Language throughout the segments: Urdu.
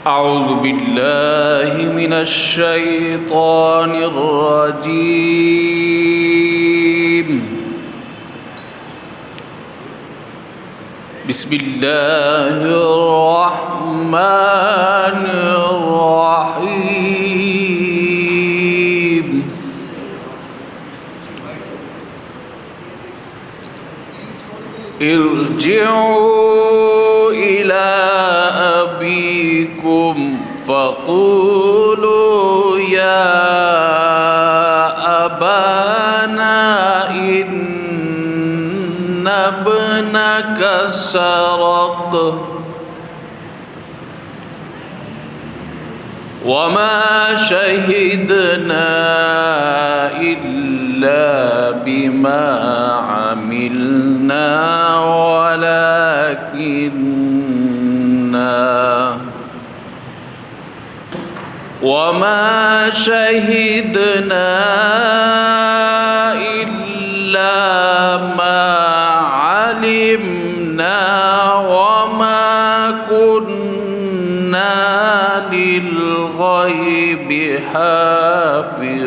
أعوذ بالله من الشيطان الرجيم. بسم الله الرحمن الرحيم. ارجعوا إلى أبيكم فقولوا يا أبانا إن ابنك سرق وما شهدنا إلا بما عملنا وما شهدنا إلا ما علمنا وما كنا للغيب حافظين.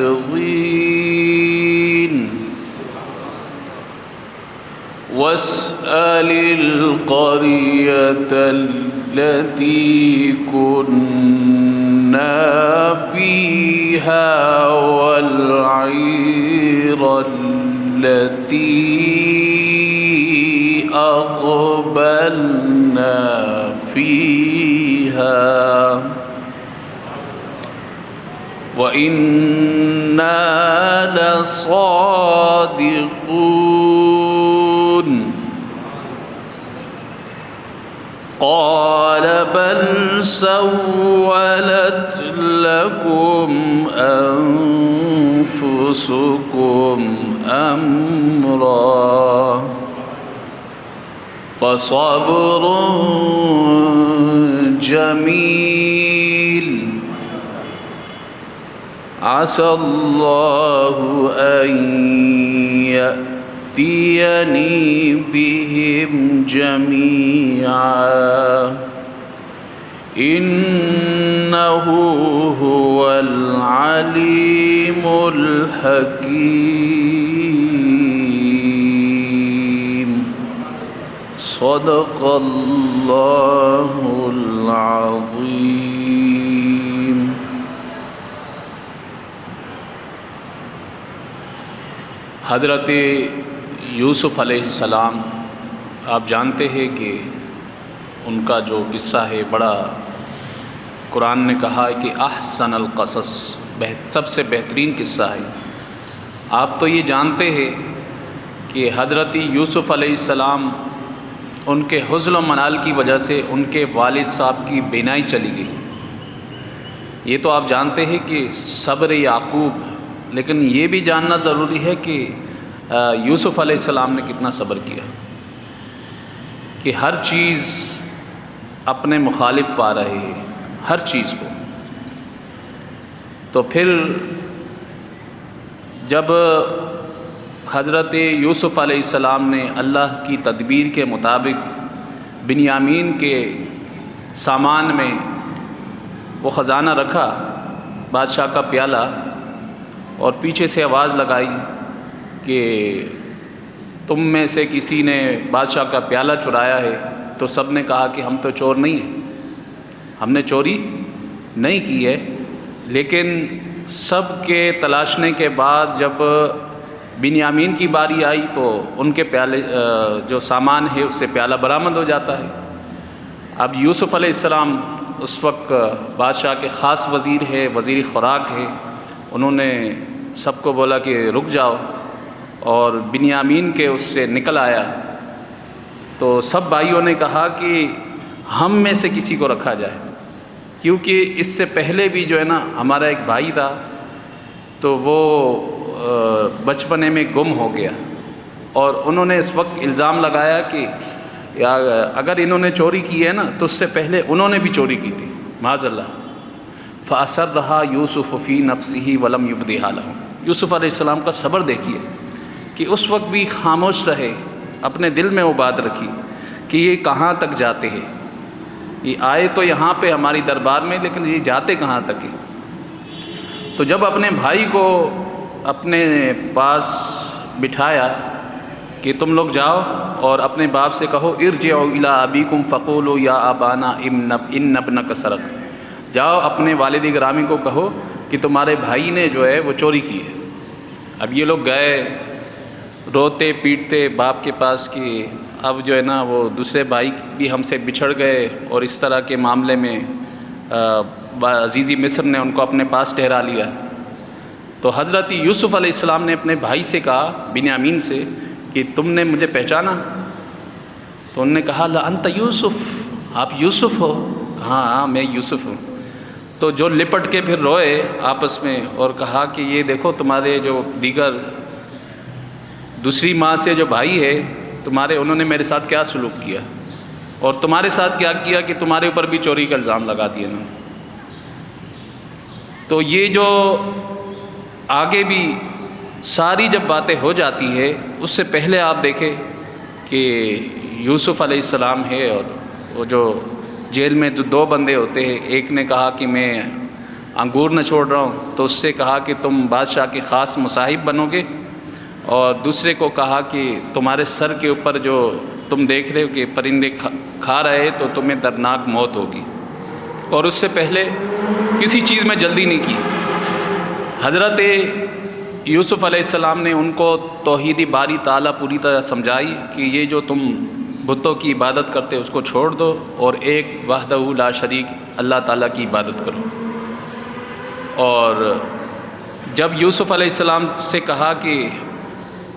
واسأل القرية التي كنا فيها والعير التي أقبلنا فيها وإنا لصادقون. قال بل سولت لكم أنفسكم أمرا فصبر جميل عسى الله أن يأتيني بهم جميعا إنه هو العليم الحكيم. صدق الله العظيم. حضرت یوسف علیہ السلام، آپ جانتے ہیں کہ ان کا جو قصہ ہے بڑا قرآن نے کہا ہے کہ احسن القصص، سب سے بہترین قصہ ہے. آپ تو یہ جانتے ہیں کہ حضرت یوسف علیہ السلام ان کے حزن و منال کی وجہ سے ان کے والد صاحب کی بینائی چلی گئی. یہ تو آپ جانتے ہیں کہ صبر یعقوب، لیکن یہ بھی جاننا ضروری ہے کہ یوسف علیہ السلام نے کتنا صبر کیا کہ ہر چیز اپنے مخالف پا رہے ہیں، ہر چیز کو. تو پھر جب حضرت یوسف علیہ السلام نے اللہ کی تدبیر کے مطابق بنیامین کے سامان میں وہ خزانہ رکھا، بادشاہ کا پیالہ، اور پیچھے سے آواز لگائی کہ تم میں سے کسی نے بادشاہ کا پیالہ چرایا ہے، تو سب نے کہا کہ ہم تو چور نہیں ہیں، ہم نے چوری نہیں کی ہے. لیکن سب کے تلاشنے کے بعد جب بنیامین کی باری آئی تو ان کے پیالے جو سامان ہے اس سے پیالہ برآمد ہو جاتا ہے. اب یوسف علیہ السلام اس وقت بادشاہ کے خاص وزیر ہے، وزیر خوراک ہے. انہوں نے سب کو بولا کہ رک جاؤ، اور بنیامین کے اس سے نکل آیا. تو سب بھائیوں نے کہا کہ ہم میں سے کسی کو رکھا جائے، کیونکہ اس سے پہلے بھی جو ہے نا ہمارا ایک بھائی تھا تو وہ بچپنے میں گم ہو گیا، اور انہوں نے اس وقت الزام لگایا کہ اگر انہوں نے چوری کی ہے نا تو اس سے پہلے انہوں نے بھی چوری کی تھی، معاذ اللہ. فَأَسَرَّهَا يُوسُفُ فِي نَفْسِهِ وَلَمْ يُبْدِهَا لَهُمْ. یوسف علیہ السلام کا صبر دیکھیے کہ اس وقت بھی خاموش رہے، اپنے دل میں وہ بات رکھی کہ یہ کہاں تک جاتے ہیں. یہ آئے تو یہاں پہ ہماری دربار میں، لیکن یہ جاتے کہاں تک ہیں؟ تو جب اپنے بھائی کو اپنے پاس بٹھایا کہ تم لوگ جاؤ اور اپنے باپ سے کہو ارجعوا الی ابیکم فقولوا یا ابانا ان ابنک سرق، جاؤ اپنے والد گرامی کو کہو کہ تمہارے بھائی نے جو ہے وہ چوری کی ہے۔ اب یہ لوگ گئے روتے پیٹتے باپ کے پاس کہ اب جو ہے نا وہ دوسرے بھائی بھی ہم سے بچھڑ گئے، اور اس طرح کے معاملے میں عزیزی مصر نے ان کو اپنے پاس ٹھہرا لیا۔ تو حضرت یوسف علیہ السلام نے اپنے بھائی سے کہا، بنیامین سے، کہ تم نے مجھے پہچانا؟ تو انہوں نے کہا لا انت یوسف، آپ یوسف ہو؟ کہا ہاں میں یوسف ہوں۔ تو جو لپٹ کے پھر روئے آپس میں اور کہا کہ یہ دیکھو تمہارے جو دیگر دوسری ماں سے جو بھائی ہے تمہارے، انہوں نے میرے ساتھ کیا سلوک کیا، اور تمہارے ساتھ کیا کیا کہ تمہارے اوپر بھی چوری کا الزام لگا دیا انہوں نے۔ تو یہ جو آگے بھی ساری جب باتیں ہو جاتی ہے، اس سے پہلے آپ دیکھیں کہ یوسف علیہ السلام ہے اور وہ جو جیل میں دو بندے ہوتے ہیں، ایک نے کہا کہ میں انگور نہ چھوڑ رہا ہوں، تو اس سے کہا کہ تم بادشاہ کے خاص مصاحب بنو گے، اور دوسرے کو کہا کہ تمہارے سر کے اوپر جو تم دیکھ رہے ہو کہ پرندے کھا رہے تو تمہیں دردناک موت ہوگی، اور اس سے پہلے کسی چیز میں جلدی نہیں کی۔ حضرت یوسف علیہ السلام نے ان کو توحید باری تعالیٰ پوری طرح سمجھائی کہ یہ جو تم بتوں کی عبادت کرتے اس کو چھوڑ دو اور ایک وحدہ لا شریک اللہ تعالیٰ کی عبادت کرو۔ اور جب یوسف علیہ السلام سے کہا کہ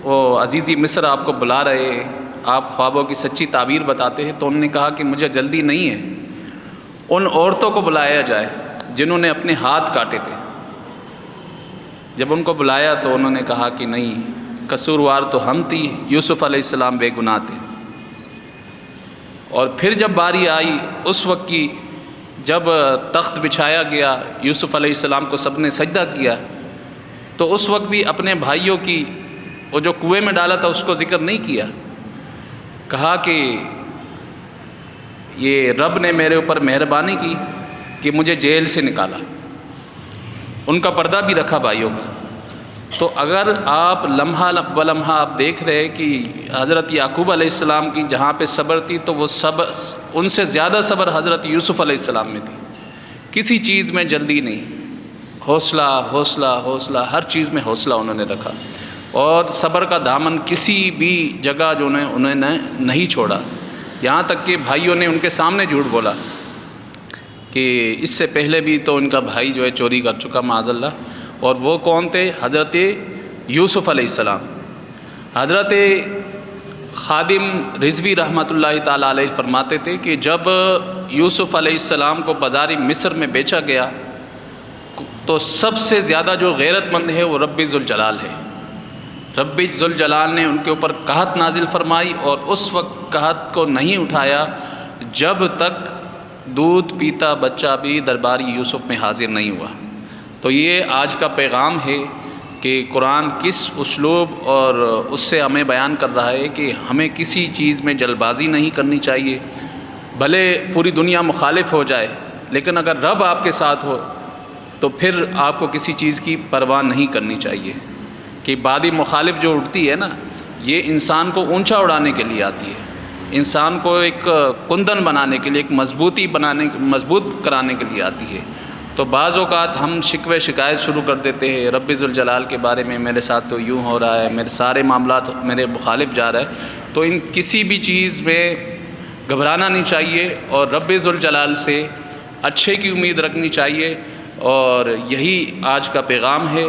وہ عزیزی مصر آپ کو بلا رہے، آپ خوابوں کی سچی تعبیر بتاتے ہیں، تو انہوں نے کہا کہ مجھے جلدی نہیں ہے، ان عورتوں کو بلایا جائے جنہوں نے اپنے ہاتھ کاٹے تھے۔ جب ان کو بلایا تو انہوں نے کہا کہ نہیں، قصوروار تو ہم تھی، یوسف علیہ السلام بے گناہ تھے۔ اور پھر جب باری آئی اس وقت کی، جب تخت بچھایا گیا، یوسف علیہ السلام کو سب نے سجدہ کیا، تو اس وقت بھی اپنے بھائیوں کی وہ جو کنویں میں ڈالا تھا اس کو ذکر نہیں کیا۔ کہا کہ یہ رب نے میرے اوپر مہربانی کی کہ مجھے جیل سے نکالا، ان کا پردہ بھی رکھا بھائیوں کا۔ تو اگر آپ لمحہ بلمحہ آپ دیکھ رہے کہ حضرت یعقوب علیہ السلام کی جہاں پہ صبر تھی، تو وہ صبر، ان سے زیادہ صبر حضرت یوسف علیہ السلام میں تھی۔ کسی چیز میں جلدی نہیں، حوصلہ حوصلہ حوصلہ، ہر چیز میں حوصلہ انہوں نے رکھا، اور صبر کا دامن کسی بھی جگہ جو انہوں نے نہیں چھوڑا۔ یہاں تک کہ بھائیوں نے ان کے سامنے جھوٹ بولا کہ اس سے پہلے بھی تو ان کا بھائی جو ہے چوری کر چکا معاذ اللہ۔ اور وہ کون تھے؟ حضرت یوسف علیہ السلام۔ حضرت خادم رضوی رحمۃ اللہ تعالیٰ علیہ فرماتے تھے کہ جب یوسف علیہ السلام کو بازار مصر میں بیچا گیا تو سب سے زیادہ جو غیرت مند ہے وہ رب ذوالجلال ہے۔ رب ذوالجلال نے ان کے اوپر قحط نازل فرمائی، اور اس وقت قحط کو نہیں اٹھایا جب تک دودھ پیتا بچہ بھی درباری یوسف میں حاضر نہیں ہوا۔ تو یہ آج کا پیغام ہے کہ قرآن کس اسلوب اور اس سے ہمیں بیان کر رہا ہے کہ ہمیں کسی چیز میں جلد بازی نہیں کرنی چاہیے، بھلے پوری دنیا مخالف ہو جائے، لیکن اگر رب آپ کے ساتھ ہو تو پھر آپ کو کسی چیز کی پرواہ نہیں کرنی چاہیے۔ کہ بادی مخالف جو اٹھتی ہے نا، یہ انسان کو اونچا اڑانے کے لیے آتی ہے، انسان کو ایک کندن بنانے کے لیے، ایک مضبوط کرانے کے لیے آتی ہے۔ تو بعض اوقات ہم شکوے شکایت شروع کر دیتے ہیں رب ذوالجلال کے بارے میں، میرے ساتھ تو یوں ہو رہا ہے، میرے سارے معاملات میرے مخالف جا رہا ہے۔ تو ان کسی بھی چیز میں گھبرانا نہیں چاہیے، اور رب ذوالجلال سے اچھے کی امید رکھنی چاہیے، اور یہی آج کا پیغام ہے۔